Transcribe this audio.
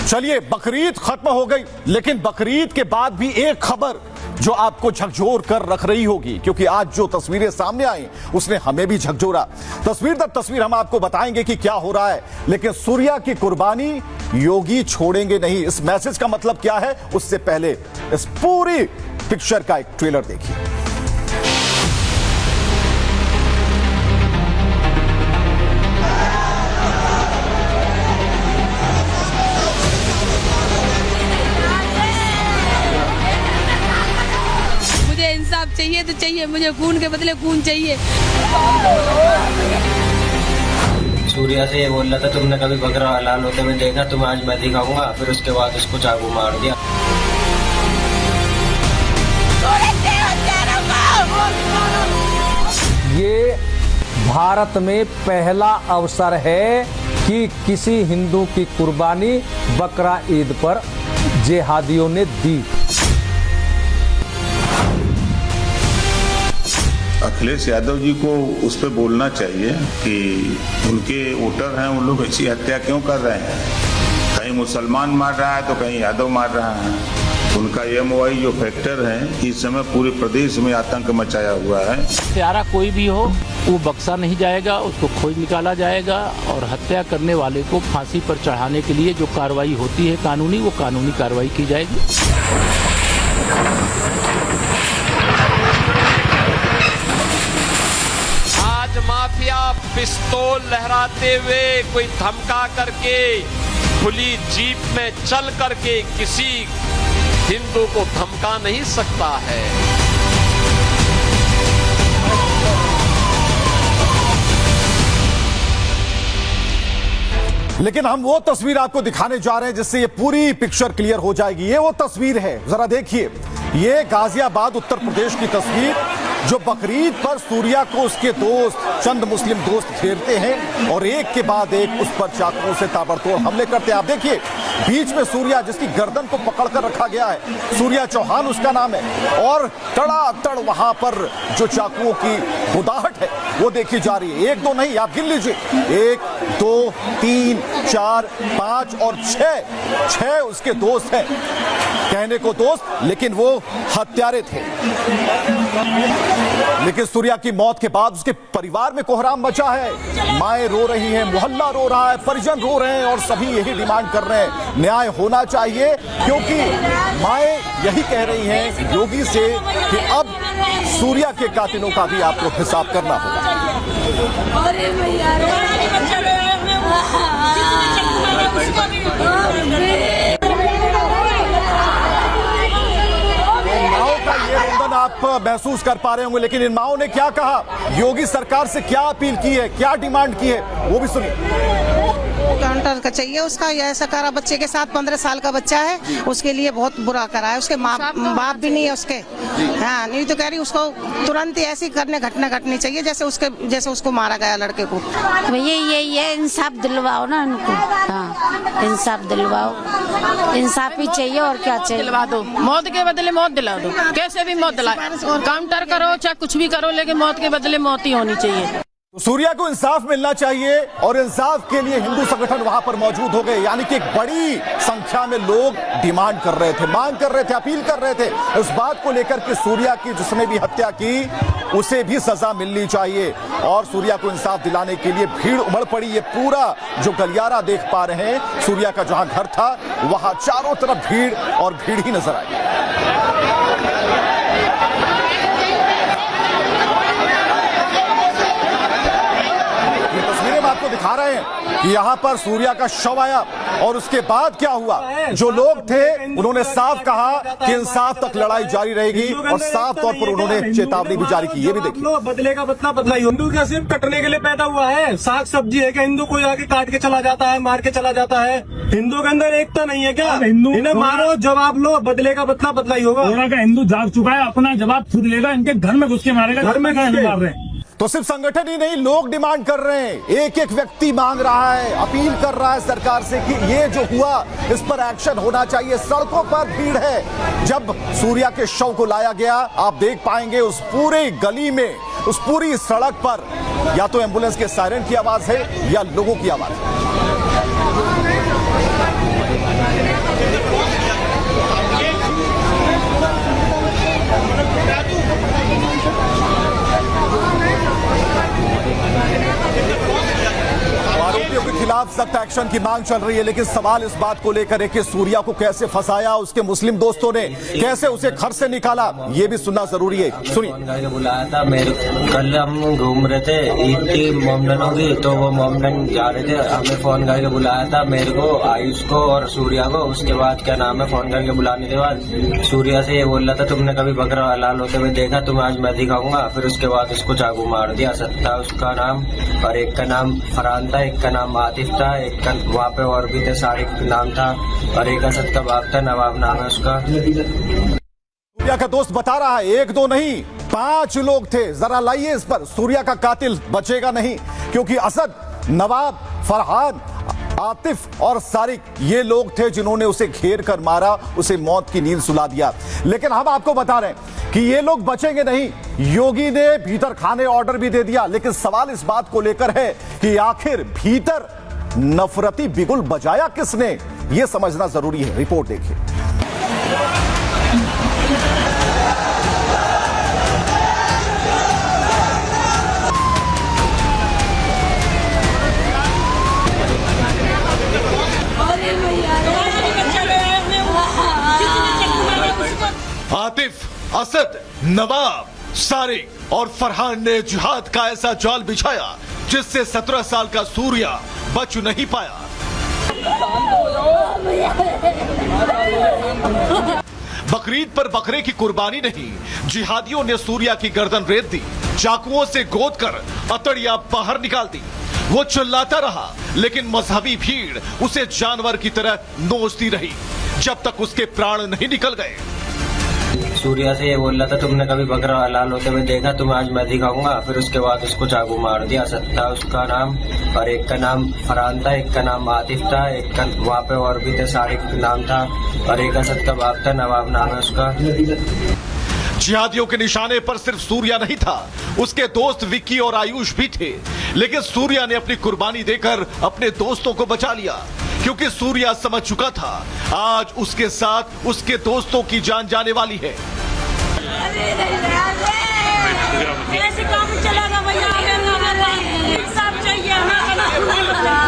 चलिए, बकरीद खत्म हो गई, लेकिन बकरीद के बाद भी एक खबर जो आपको झकझोर कर रख रही होगी, क्योंकि आज जो तस्वीरें सामने आई उसने हमें भी झकझोरा। तस्वीर दर तस्वीर हम आपको बताएंगे कि क्या हो रहा है, लेकिन सूर्या की कुर्बानी योगी छोड़ेंगे नहीं, इस मैसेज का मतलब क्या है, उससे पहले इस पूरी पिक्चर का एक ट्रेलर देखिए। इंसाफ चाहिए तो चाहिए, मुझे खून के बदले खून चाहिए। सूर्या से ये बोल रहा था तुमने कभी बकरा हलाल होते हुए देखा, तुम्हें आज मैं दिखाऊंगा। फिर उसके बाद उसको चाकू मार दिया। ये भारत में पहला अवसर है कि किसी हिंदू की कुर्बानी बकरा ईद पर जिहादियों ने दी। अखिलेश यादव जी को उस पर बोलना चाहिए कि उनके वोटर हैं, उन लोग ऐसी हत्या क्यों कर रहे हैं। कहीं मुसलमान मार रहा है तो कहीं यादव मार रहा है। उनका MOI जो फैक्टर है, इस समय पूरे प्रदेश में आतंक मचाया हुआ है। हत्यारा कोई भी हो, वो बक्सा नहीं जाएगा, उसको खोज निकाला जाएगा और हत्या करने वाले को फांसी पर चढ़ाने के लिए जो कार्रवाई होती है कानूनी, वो कानूनी कार्रवाई की जाएगी। माफिया पिस्तौल लहराते हुए कोई धमका करके खुली जीप में चल करके किसी हिंदू को धमका नहीं सकता है। लेकिन हम वो तस्वीर आपको दिखाने जा रहे हैं जिससे ये पूरी पिक्चर क्लियर हो जाएगी। ये वो तस्वीर है, जरा देखिए, ये गाजियाबाद उत्तर प्रदेश की तस्वीर, जो बकरीद पर सूर्या को उसके दोस्त, चंद मुस्लिम दोस्त घेरते हैं और एक के बाद एक उस पर चाकुओं से ताबड़तोड़ हमले करते हैं। आप देखिए, बीच में सूर्या, जिसकी गर्दन को पकड़कर रखा गया है, सूर्या चौहान उसका नाम है, और तड़ातड़ वहां पर जो चाकुओं की गुदाहट है वो देखी जा रही है। एक दो नहीं, आप गिन लीजिए, 1 2 3 4 5 और 6 उसके दोस्त हैं। कहने को दोस्त, लेकिन वो हत्यारे थे। लेकिन सूर्या की मौत के बाद उसके परिवार में कोहराम मचा है। माएं रो रही हैं, मोहल्ला रो रहा है, परिजन रो रहे हैं और सभी यही डिमांड कर रहे हैं, न्याय होना चाहिए, क्योंकि माएं यही कह रही हैं योगी से कि अब सूर्या के कातिलों का भी आपको हिसाब करना होगा। आप महसूस कर पा रहे होंगे, लेकिन इन माओं ने क्या कहा, योगी सरकार से क्या अपील की है, क्या डिमांड की है, वो भी सुनिए। काउंटर का चाहिए उसका, ऐसा करा बच्चे के साथ, 15 साल का बच्चा है, उसके लिए बहुत बुरा करा है। उसके बाप भी नहीं है उसके, हाँ, नहीं तो कह रही उसको तुरंत ही ऐसी घटना घटनी चाहिए जैसे उसको मारा गया लड़के को। भैया ये इंसाफ दिलवाओ ना उनको, हाँ, इंसाफ दिलवाओ, इंसाफ ही चाहिए और क्या चाहिए। दिलवा दो, मौत के बदले मौत दिला दो, कैसे भी मौत दिलाओ, काउंटर करो चाहे कुछ भी करो, लेकिन मौत के बदले मौत ही होनी चाहिए। सूर्या को इंसाफ मिलना चाहिए और इंसाफ के लिए हिंदू संगठन वहां पर मौजूद हो गए, यानी कि एक बड़ी संख्या में लोग डिमांड कर रहे थे, मांग कर रहे थे, अपील कर रहे थे इस बात को लेकर कि सूर्या की जिसने भी हत्या की उसे भी सजा मिलनी चाहिए और सूर्या को इंसाफ दिलाने के लिए भीड़ उमड़ पड़ी। ये पूरा जो गलियारा देख पा रहे हैं, सूर्या का जहां घर था वहां चारों तरफ भीड़ और भीड़ ही नजर आई। आपको दिखा रहे हैं कि यहां पर सूर्या का शव आया और उसके बाद क्या हुआ, जो लोग थे उन्होंने साफ कहा कि इंसाफ तक लड़ाई जारी रहेगी और साफ तौर पर उन्होंने चेतावनी भी जारी की। ये भी देखिए, बदले का बदला बदला, हिंदू क्या सिर्फ कटने के लिए पैदा हुआ है, साग सब्जी है क्या हिंदू कोई आके काट के चला जाता है, मार के चला जाता है। हिंदू के अंदर एकता नहीं है क्या? हिंदू इन्हें मारो, जवाब लो, बदले का बदला बदला ही होगा। का हिंदू जाग चुका है, अपना जवाब खुद लेगा, इनके घर में घुस के मारेगा, घर में मार रहे हैं। तो सिर्फ संगठन ही नहीं, लोग डिमांड कर रहे हैं, एक एक व्यक्ति मांग रहा है, अपील कर रहा है सरकार से कि ये जो हुआ इस पर एक्शन होना चाहिए। सड़कों पर भीड़ है। जब सूर्या के शव को लाया गया, आप देख पाएंगे उस पूरे गली में, उस पूरी सड़क पर या तो एम्बुलेंस के सायरन की आवाज है या लोगों की आवाज है। एक्शन की मांग चल रही है, लेकिन सवाल इस बात को लेकर है कि सूर्या को कैसे फंसाया उसके मुस्लिम दोस्तों ने, कैसे उसे घर से निकाला, ये भी सुनना जरूरी है। सुनिए। बुलाया था मेरे, कल हम घूम रहे थे, ईद की मोमडनों की, तो वो मोमडन जा रहे थे, हमें फोन करके बुलाया था मेरे को, आयुष को और सूर्या को। उसके बाद क्या नाम है, फोन करके बुलाने के बाद सूर्या से ये बोल रहा था तुमने कभी बकरा हलाल होते हुए देखा, तुम्हें आज मैं दिखाऊंगा। फिर उसके बाद उसको चाकू मार दिया। सत्ता उसका नाम, और एक का नाम फरहान था, एक का नाम आतिफ था, एक का वहाँ पे और भी थे, सारिक नाम था, और एक असद का बाप था, नवाब नाम है उसका। सूर्या का दोस्त बता रहा है 1 2 नहीं 5 लोग थे। जरा लाइए इस पर, सूर्या का कातिल बचेगा नहीं, क्योंकि असद, नवाब, फरहान, आतिफ और सारिक ये लोग थे जिन्होंने उसे घेर कर मारा, उसे मौत की नींद सुला दिया। लेकिन हम आपको बता रहे हैं कि ये लोग बचेंगे नहीं। योगी ने भीतर खाने ऑर्डर भी दे दिया, लेकिन सवाल इस बात को लेकर है कि आखिर भीतर नफरती बिगुल बजाया किसने, यह समझना जरूरी है। रिपोर्ट देखिए। आतिफ, असद, नवाब, सारिक और फरहान ने जिहाद का ऐसा जाल बिछाया जिससे 17 साल का सूर्या बच नहीं पाया। बकरीद पर बकरे की कुर्बानी नहीं, जिहादियों ने सूर्या की गर्दन रेत दी, चाकुओं से गोद कर अतड़ियां बाहर निकाल दी। वो चिल्लाता रहा, लेकिन मजहबी भीड़ उसे जानवर की तरह नोचती रही जब तक उसके प्राण नहीं निकल गए। सूर्या से ये बोल रहा था तुमने कभी बकरा हलाल होते हुए देखा, तुम्हें आज मैं दिखाऊंगा। फिर उसके बाद उसको चाकू मार दिया। सत्ता उसका नाम, और एक का नाम फरहान था, एक का नाम आतिफ था, एक का वहाँ पे और भी थे, सारिक नाम था, और एक असद का बाप था, नवाब नाम है उसका। जिहादियों के निशाने पर सिर्फ सूर्या नहीं था, उसके दोस्त विक्की और आयुष भी थे। लेकिन सूर्या ने अपनी कुर्बानी देकर अपने दोस्तों को बचा लिया, क्योंकि सूर्या समझ चुका था आज उसके साथ उसके दोस्तों की जान जाने वाली है। ऐसे काम चलेगा भैया, सब चाहिए हमें।